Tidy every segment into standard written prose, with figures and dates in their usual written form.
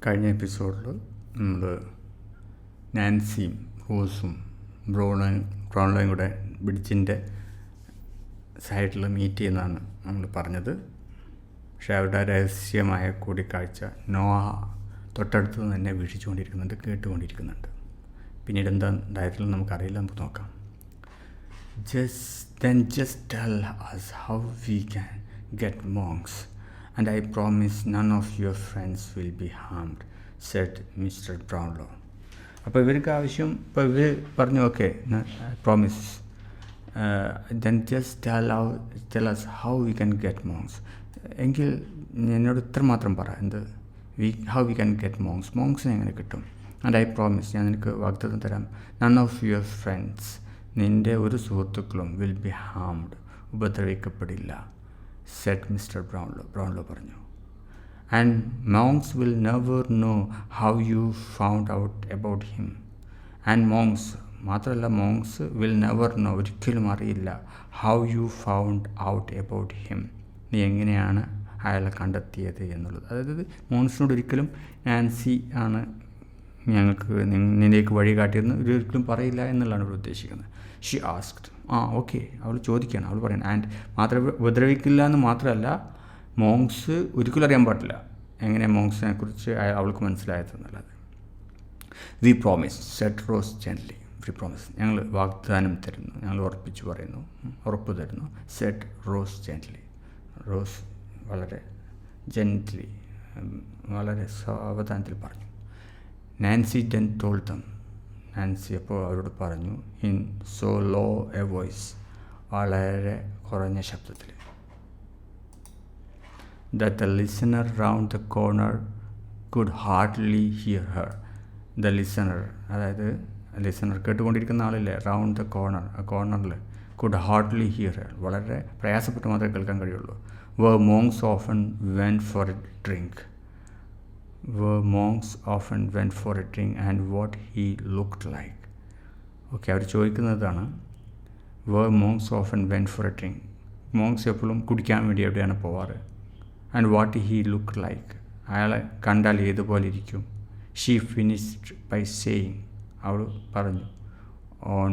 കഴിഞ്ഞ എപ്പിസോഡിൽ നമ്മൾ നാൻസിയും റോസും ബ്രൗൺലോയും കൂടെ ബ്രിഡ്ജിൻ്റെ സൈഡിൽ മീറ്റ് ചെയ്യുന്നതാണ് നമ്മൾ പറഞ്ഞത്. പക്ഷേ അവരുടെ രഹസ്യമായ കൂടിക്കാഴ്ച നോഹ തൊട്ടടുത്ത് തന്നെ വീക്ഷിച്ചുകൊണ്ടിരിക്കുന്നുണ്ട്, കേട്ടുകൊണ്ടിരിക്കുന്നുണ്ട്. പിന്നീട് എന്താ ഉണ്ടായതിൽ നമുക്കറിയില്ല, നമുക്ക് നോക്കാം. Just tell us how we can get monks, and I promise none of your friends will be harmed, said Mr. Brownlow. അപ്പോൾ ഇവർക്ക് ആവശ്യം, ഇപ്പോൾ ഇവർ പറഞ്ഞു okay promise, then just tell us how we can get monks. എങ്കിൽ എന്നോട് ഇത്ര മാത്രം പറ, എന്ത് how we can get monks, മോങ്സിനെ എങ്ങനെ കിട്ടും. ആൻഡ് ഐ പ്രോമിസ്, ഞാൻ നിനക്ക് വാഗ്ദത്തം തരാം, none of your friends, നിൻ്റെ ഒരു സുഹൃത്തുക്കളും വിൽ ബി ഹാംഡ്, ഉപദ്രവിക്കപ്പെടില്ല, സെഡ് മിസ്റ്റർ ബ്രൗൺലോ പറഞ്ഞു. And Monks will never know how you found out about him. And Monks മാത്രമല്ല, മോങ്സ് വിൽ നെവർ നോ, ഒരിക്കലും അറിയില്ല, how you found out about him, നീ എങ്ങനെയാണ് അയാളെ കണ്ടെത്തിയത് എന്നുള്ളത്. അതായത് മോങ്സിനോട് ഒരിക്കലും നാൻസി ആണ് ഞങ്ങൾക്ക് നിന്നിലേക്ക് വഴി കാട്ടിയെന്ന് ഒരിക്കലും പറയില്ല എന്നുള്ളതാണ് ഇവിടെ ഉദ്ദേശിക്കുന്നത്. ഷി ആസ്ക്ഡ്, ഓക്കെ, അവൾ ചോദിക്കുകയാണ്, അവൾ പറയുന്നത്. ആൻഡ് മാത്രം ഉപദ്രവിക്കില്ല എന്ന് മാത്രമല്ല, മോങ്സ് ഒരിക്കലും അറിയാൻ പാടില്ല എങ്ങനെ മോങ്സിനെ കുറിച്ച് അവൾക്ക് മനസ്സിലായതെന്നുള്ളത്. We promise, said Rose gently. We promise, ഞങ്ങൾ വാഗ്ദാനം തരുന്നു, ഞങ്ങൾ ഉറപ്പ് തരുന്നു. Said Rose gently. റോസ് വളരെ ജെന്റ്ലി, വളരെ സാവധാനത്തിൽ പറഞ്ഞു. Nancy then told them. Nancy അപ്പോൾ അവരോട് പറഞ്ഞു, in so low a voice, വളരെ കുറഞ്ഞ ശബ്ദത്തിൽ, that the listener round the corner could hardly hear her. The listener, അതായത് ലിസണർ കേട്ടുകൊണ്ടിരിക്കുന്ന ആളില്ലേ, റൗണ്ട് ദ കോർണർ, ആ കോർണറിൽ, could hardly hear her, വളരെ പ്രയാസപ്പെട്ട് മാത്രമേ കേൾക്കാൻ കഴിയുള്ളൂ. were monks often went for a drink and what he looked like. Okay, അവർ ചോദിക്കുന്നതാണ്, were monks often went for a drink, Monks എപ്പോഴും കുടിക്കാൻ വേണ്ടി എവിടെയാണ് പോവാറ്. And what he look like, അയാളെ കണ്ടാൽ ഏതുപോലെ ഇരിക്കും. ഷീ ഫിനിഷ്ഡ് ബൈ സേയിങ്, അവൾ പറഞ്ഞു, on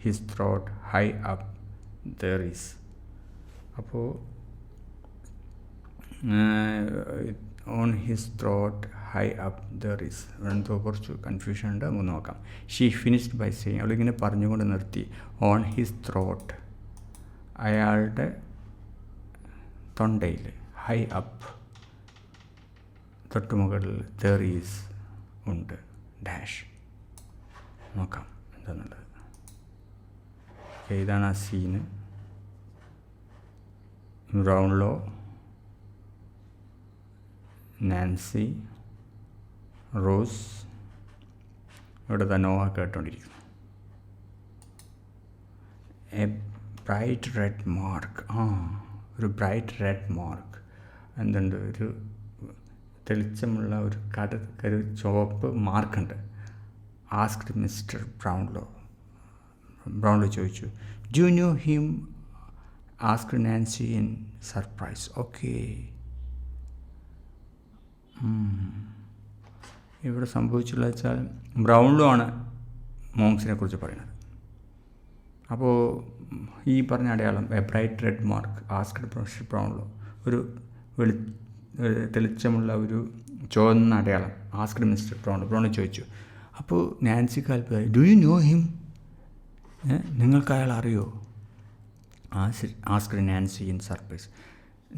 his throat high up there is. അപ്പോൾ on his throat high up there is, എന്തോ കുറച്ച് കൺഫ്യൂഷൻ ഉണ്ട്, നമുക്ക് നോക്കാം. ഷീ ഫിനിഷ്ഡ് ബൈ സെയിങ്, അവളിങ്ങനെ പറഞ്ഞുകൊണ്ട് നിർത്തി. ഓൺ ഹിസ് ത്രോട്ട്, അയാളുടെ തൊണ്ടയിൽ, ഹൈ അപ്പ് തൊട്ടുമുകളിൽ, ദർ ഈസ് ഉണ്ട്, ഡാഷ്. നോക്കാം എന്താണെന്നുള്ളത്. ഇതാണ് ആ സീന്. ബ്രൗൺലോ, നാൻസി, റോസ്, ഇവിടെ നോഹ കേട്ടുകൊണ്ടിരിക്കുന്നു. എ ബ്രൈറ്റ് റെഡ് മാർക്ക്, ഒരു ബ്രൈറ്റ് റെഡ് മാർക്ക്, എന്തുണ്ട്, ഒരു തെളിച്ചമുള്ള ഒരു ചുവപ്പ് മാർക്കുണ്ട്. ആസ്ക്ഡ് മിസ്റ്റർ ബ്രൗൺലോ ചോദിച്ചു. Do you know him, asked Nancy in surprise. Okay, ഇവിടെ സംഭവിച്ചുള്ള വെച്ചാൽ ബ്രൗൺലോ ആണ് മോങ്സിനെ കുറിച്ച് പറയുന്നത്. അപ്പോൾ ഈ പറഞ്ഞ അടയാളം, a bright red mark, asked Brownlow, ഒരു തെളിച്ചമുള്ള ഒരു ചുവന്ന അടയാളം, ആസ്ക്ഡ് മിസ്റ്റർ ബ്രൗൺലോ ചോദിച്ചു. അപ്പോൾ നാൻസിക്ക് അത്ഭുതമായി. ഡു യു നോ ഹിം, നിങ്ങൾക്ക് അയാൾ അറിയോ. Asked Nancy in surprise,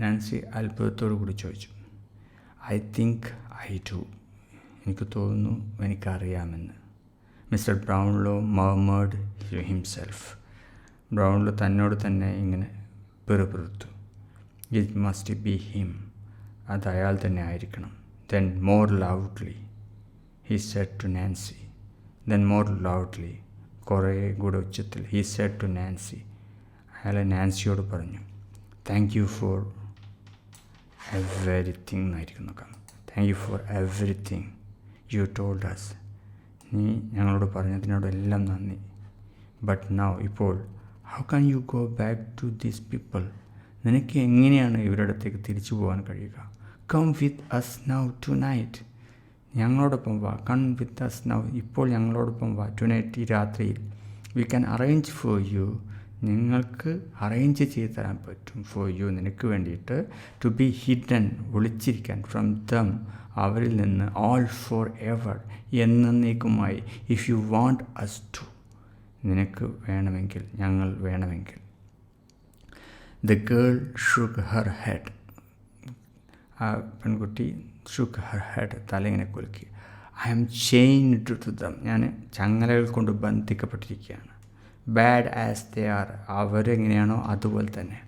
Nancy അത്ഭുതത്തോടു കൂടി ചോദിച്ചു. ഐ തിങ്ക് ഐ ഡു, എനിക്ക് തോന്നുന്നു എനിക്കറിയാമെന്ന്. മിസ്റ്റർ ബ്രൗൺലോ മർമേർഡ് ഹിംസെൽഫ്, ബ്രൗൺലോ തന്നോട് തന്നെ ഇങ്ങനെ പെറുപെറുത്തു. ഇറ്റ് മസ്റ്റ് ബി ഹിം, അത് അയാൾ തന്നെ ആയിരിക്കണം. Then more loudly he said to Nancy, then more loudly, കുറേ കൂടെ ഉച്ചത്തിൽ, ഹി സെഡ് ടു നാൻസി, അയാളെ നാൻസിയോട് പറഞ്ഞു. താങ്ക് യു ഫോർ എവരിത്തിങ് എന്നായിരിക്കും നോക്കാം. Thank you for everything you told us, നീ ഞങ്ങളോട് പറഞ്ഞതിനോടെല്ലാം നന്ദി. ബട്ട് നൗ, ഇപ്പോൾ, how can you go back to these people, നിനക്ക് എങ്ങനെയാണ് ഇവരുടെ അടുത്തേക്ക് തിരിച്ചു പോകാൻ കഴിയുക. Come with us now tonight, ഞങ്ങളോടൊപ്പം വാ, കം വിത്ത് അസ് നൗ, ഇപ്പോൾ ഞങ്ങളോടൊപ്പം വാ, ടുനൈറ്റ്, ഈ രാത്രിയിൽ, we can arrange for you, നിങ്ങൾക്ക് അറേഞ്ച് ചെയ്ത് തരാൻ പറ്റും, ഫോർ യു, നിനക്ക് വേണ്ടിയിട്ട്, ടു ബി ഹിഡൻ, ഒളിച്ചിരിക്കാൻ, ഫ്രം ദം, അവരിൽ നിന്ന്, ഓൾ ഫോർ എവർ, എന്നേക്കുമായി, if you want us to, നിനക്ക് വേണമെങ്കിൽ, ഞങ്ങൾ വേണമെങ്കിൽ. The girl shook her head, ആ പെൺകുട്ടി ഷുക്ക് ഹെർ ഹെഡ്, തലയിങ്ങനെ കുലുക്കി. I am chained to them, ഞാൻ ചങ്ങലകൾ കൊണ്ട് ബന്ധിക്കപ്പെട്ടിരിക്കുകയാണ്. ബാഡ് ആസ് ദേ ആർ, അവരെങ്ങനെയാണോ അതുപോലെ തന്നെ.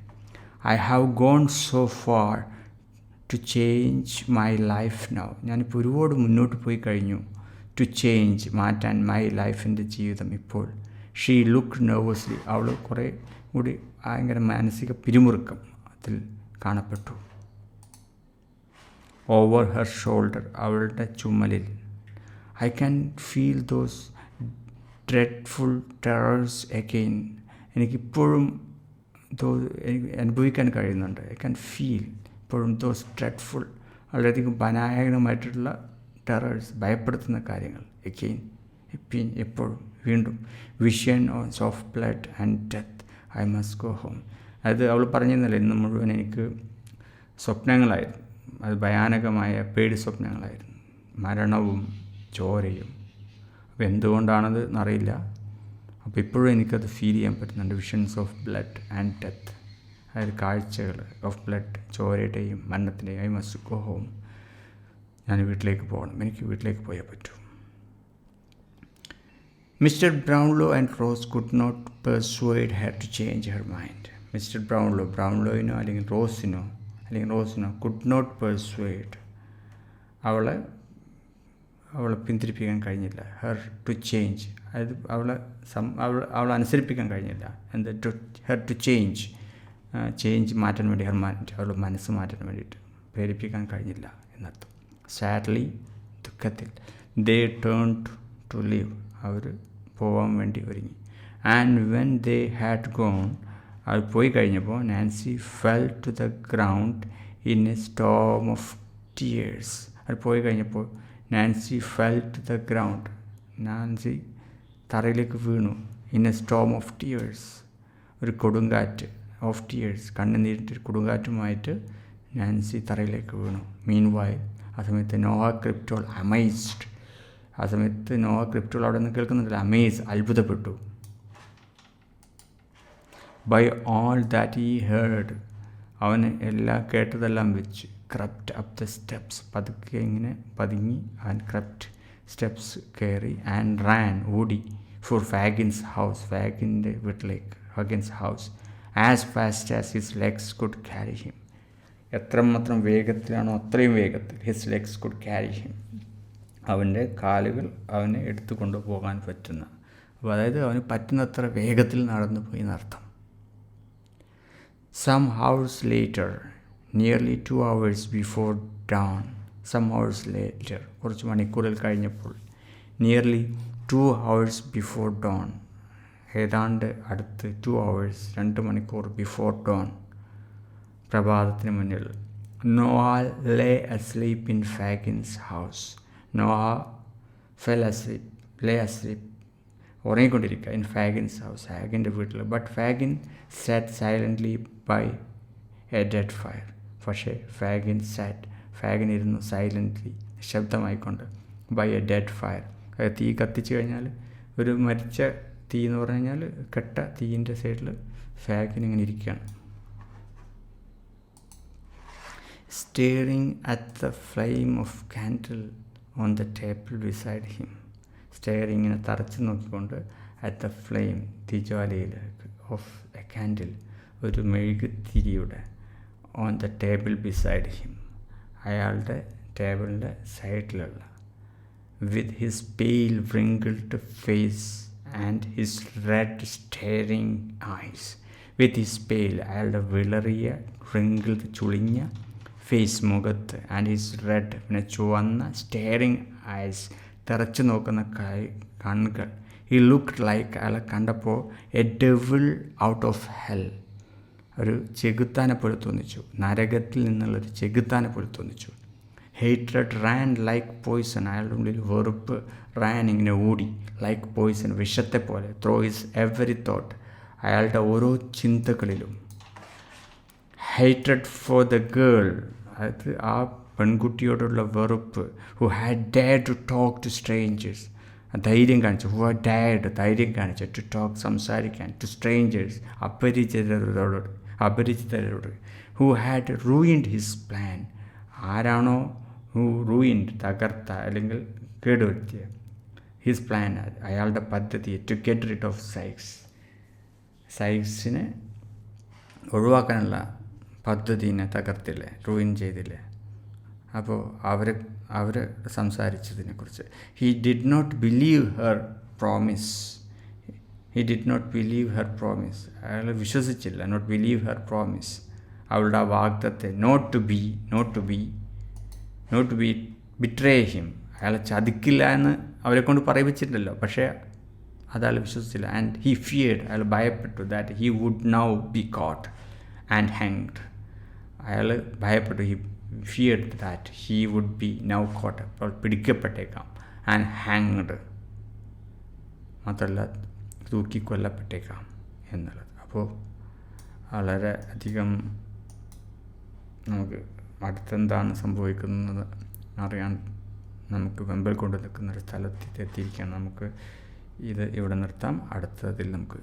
I have gone so far to change my life now, ഞാനിപ്പോൾ ഒരുപാട് മുന്നോട്ട് പോയി കഴിഞ്ഞു. ടു ചേഞ്ച്, മാറ്റാൻ, മൈ ലൈഫിൻ്റെ ജീവിതം ഇപ്പോൾ. ഷീ ലുക്ക് നെർവസ്ലി, അവൾ കുറേ കൂടി ഭയങ്കര മാനസിക പിരിമുറുക്കം അതിൽ കാണപ്പെട്ടു. ഓവർ ഹെർ ഷോൾഡർ, അവളുടെ ചുമലിൽ. I can feel those dreadful ടെറേഴ്സ് again, എനിക്കിപ്പോഴും എനിക്ക് അനുഭവിക്കാൻ കഴിയുന്നുണ്ട്. ഐ ക്യാൻ ഫീൽ ഇപ്പോഴും ദോസ് ഡ്രെഡ്ഫുൾ, വളരെയധികം ഭയാനകമായിട്ടുള്ള ടെറേഴ്സ്, ഭയപ്പെടുത്തുന്ന കാര്യങ്ങൾ, അഗെയിൻ, എപ്പോഴും, വീണ്ടും. Vision of blood and death, I must go home. അത് അവൾ പറഞ്ഞിരുന്നില്ല, ഇന്ന് മുഴുവൻ എനിക്ക് സ്വപ്നങ്ങളായിരുന്നു, അത് ഭയാനകമായ പേടി സ്വപ്നങ്ങളായിരുന്നു, മരണവും ചോരയും. അപ്പോൾ എന്തുകൊണ്ടാണത് എന്നറിയില്ല. അപ്പോൾ ഇപ്പോഴും എനിക്കത് ഫീൽ ചെയ്യാൻ പറ്റുന്നുണ്ട്. Visions of blood and death, അതായത് കാഴ്ചകൾ ഓഫ് ബ്ലഡ്, ചോരയുടെയും മരണത്തിൻ്റെയും. ഐ മസ്റ്റ് ഗോ ഹോം, ഞാൻ വീട്ടിലേക്ക് പോകണം, എനിക്ക് വീട്ടിലേക്ക് പോയേ പറ്റൂ. Mister Brownlow and Rose could not persuade her to change her mind. Mister ബ്രൗൺലോയിനോ അല്ലെങ്കിൽ റോസിനോ കുഡ് നോട്ട് പെർസ്വേഡ്, അവളെ പിന്തിരിപ്പിക്കാൻ കഴിഞ്ഞില്ല. ഹെർ ടു ചേഞ്ച്, അതായത് അവളെ അനുസരിപ്പിക്കാൻ കഴിഞ്ഞില്ല. ഹെർ ടു ചേഞ്ച് മാറ്റാൻ വേണ്ടി, ഹെർ മൈൻഡ്, അവളുടെ മനസ്സ് മാറ്റാൻ വേണ്ടിയിട്ട് പ്രേരിപ്പിക്കാൻ കഴിഞ്ഞില്ല എന്നർത്ഥം. സാഡ്ലി, ദുഃഖത്തിൽ. ദേ ടേൺ ടു ലീവ്, അവർ പോകാൻ വേണ്ടി ഒരുങ്ങി. And when they had gone, അവർ പോയി കഴിഞ്ഞപ്പോൾ, Nancy fell to the ground in a storm of tears. അവർ പോയി കഴിഞ്ഞപ്പോൾ Nancy fell to the ground, Nancy തറയിലേക്ക് വീണു. In a storm of tears, ഒരു കൊടുങ്കാറ്റ്, ഓഫ് ടിയേഴ്സ്, കണ്ണുനീരിട്ട് കൊടുങ്കാറ്റുമായിട്ട് നാൻസി തറയിലേക്ക് വീണു. മീൻ വൈൽ, ആ സമയത്ത് നോഹ ക്രിപ്റ്റോൾ അമേസ്ഡ്, ആ സമയത്ത് നോഹ ക്രിപ്റ്റോൾ അവിടെ നിന്ന് കേൾക്കുന്നുണ്ടല്ലോ, അമേസ്, അത്ഭുതപ്പെട്ടു. By all that he heard, അവന് എല്ലാം കേട്ടതെല്ലാം വെച്ച്. ക്രപ്റ്റ് അപ്പ് ദ സ്റ്റെപ്സ്, പതുക്കെ ഇങ്ങനെ പതുങ്ങി അവൻ ക്രപ്റ്റ്, സ്റ്റെപ്സ് കയറി. ആൻഡ് റാൻ, ഓടി. ഫോർ ഫാഗിൻസ് ഹൗസ്, ഫാഗിൻ്റെ വീട്ടിലേക്ക്, Fagin's house. As fast as his legs could carry him, എത്രമാത്രം വേഗത്തിലാണോ അത്രയും വേഗത്തിൽ. His legs could carry him, അവൻ്റെ കാലുകൾ അവനെ എടുത്തു കൊണ്ടുപോകാൻ പറ്റുന്ന, അപ്പോൾ അതായത് അവന് പറ്റുന്നത്ര വേഗത്തിൽ നടന്നു പോയി എന്നർത്ഥം. Some hours later, nearly 2 hours before dawn, കുറച്ച് മണിക്കൂറിൽ കഴിഞ്ഞപ്പോൾ, nearly 2 hours before dawn, ഏതാണ്ട് അടുത്ത് 2 hours, 2 മണിക്കൂർ, before dawn, പ്രഭാതത്തിന് മുന്നിൽ. Noah lay asleep in Fagin's house. Noah lay asleep, ഉറങ്ങിക്കൊണ്ടിരിക്കുക, ഇൻ ഫാഗിൻസ് ഹൗസ്, ഫാഗിൻ്റെ വീട്ടിൽ. But Fagin sat silently by a dead fire. പക്ഷേ ഫാഗിൻ ഇരുന്നു സൈലൻ്റ്ലി, നിശബ്ദമായിക്കൊണ്ട്, ബൈ എ ഡെഡ് ഫയർ. തീ കത്തിച്ച് കഴിഞ്ഞാൽ, ഒരു മരിച്ച തീ എന്ന് പറഞ്ഞു കഴിഞ്ഞാൽ കെട്ട തീയിൻ്റെ സൈഡിൽ ഫാഗിൻ ഇങ്ങനെ ഇരിക്കുകയാണ്. Staring at the flame of candle on the table beside him. സ്റ്റെയറിങ്ങിനെ തറച്ച് നോക്കിക്കൊണ്ട്, അറ്റ് ദ ഫ്ലെയിം, തീജ്വാലയിലേക്ക്, ഓഫ് എ കാൻഡിൽ, ഒരു മെഴുകുതിരിയുടെ, on the table beside him, അയാളുടെ ടേബിളിൻ്റെ സൈഡിലുള്ള. With his pale wrinkled face and his red staring eyes. With his pale, അയാളുടെ വിളറിയ, wrinkled ചുളിഞ്ഞ ഫേസ്, മുഖത്ത്, ആൻഡ് ഹിസ് റെഡ്, പിന്നെ ചുവന്ന, സ്റ്റെയറിങ് ഐസ്, തിറച്ചു നോക്കുന്ന കണ്ണുകൾ. ഹി ലുക്ക്ഡ് ലൈക്ക്, അയാളെ കണ്ടപ്പോൾ, a devil out of hell, ഒരു ചെകുത്താനെ പോലെ തോന്നിച്ചു, നരകത്തിൽ നിന്നുള്ളൊരു ചെകുത്താനെ പോലെ തോന്നിച്ചു. ഹേറ്റ്രഡ് റാൻ ലൈക്ക് പോയ്സൺ, അയാളുടെ ഉള്ളിൽ വെറുപ്പ് റാൻ ഇങ്ങനെ ഓടി, ലൈക്ക് പോയ്സൺ വിഷത്തെ പോലെ, ത്രൂ ഹിസ് എവറി തോട്ട്, അയാളുടെ ഓരോ ചിന്തകളിലും. ഹേറ്റ്രഡ് ഫോർ ദ ഗേൾ, അതായത് ആ പെൺകുട്ടിയോടുള്ള വെറുപ്പ്. Who had dare to talk to strangers, ധൈര്യം കാണിച്ചു. ഹു ഹാഡ് ഡെയർഡ്, ധൈര്യം കാണിച്ചു. ടു ടോക്ക്, സംസാരിക്കാൻ. ടു സ്ട്രേഞ്ചേഴ്സ്, അപരിചിതരോട്. Who had ruined his plan, ആരാണോ റൂയിൻഡ്, തകർത്ത അല്ലെങ്കിൽ കേടുവരുത്തിയ, ഹിസ് പ്ലാൻ, അയാളുടെ പദ്ധതി. ടു ഗെറ്റ് റിഡ് ഓഫ് സൈക്സിനെ ഒഴിവാക്കാനുള്ള പദ്ധതിനെ തകർത്തില്ലേ, റൂയിൻ ചെയ്തില്ലേ. അപ്പോൾ അവർ സംസാരിച്ചതിനെക്കുറിച്ച്. He did not believe her promise. അയാൾ വിശ്വസിച്ചില്ല. നോട്ട് ബിലീവ് ഹെർ പ്രോമിസ്, അവളുടെ ആ വാഗ്ദത്തെ. Not to be betray him, അയാളെ ചതിക്കില്ല എന്ന് അവരെ കൊണ്ട് പറയിപ്പിച്ചിട്ടില്ലല്ലോ, പക്ഷേ അതയാൾ വിശ്വസിച്ചില്ല. ആൻഡ് ഹി ഫിയർഡ്, അയാൾ ഭയപ്പെട്ടു. That he would now be caught and hanged, അയാൾ ഭയപ്പെട്ടു. He feared that he would be now caught, അപ്പോൾ പിടിക്കപ്പെട്ടേക്കാം. ആൻഡ് ഹാങ്ഡ്, മാത്രമല്ല തൂക്കിക്കൊല്ലപ്പെട്ടേക്കാം എന്നുള്ളത്. അപ്പോൾ വളരെ അധികം നമുക്ക് അടുത്തെന്താണ് സംഭവിക്കുന്നത് അറിയാൻ നമുക്ക് വെമ്പൽ കൊണ്ട് നിൽക്കുന്നൊരു സ്ഥലത്ത് എത്തിയിരിക്കുകയാണ്. നമുക്ക് ഇത് ഇവിടെ നിർത്താം. അടുത്തതിൽ നമുക്ക്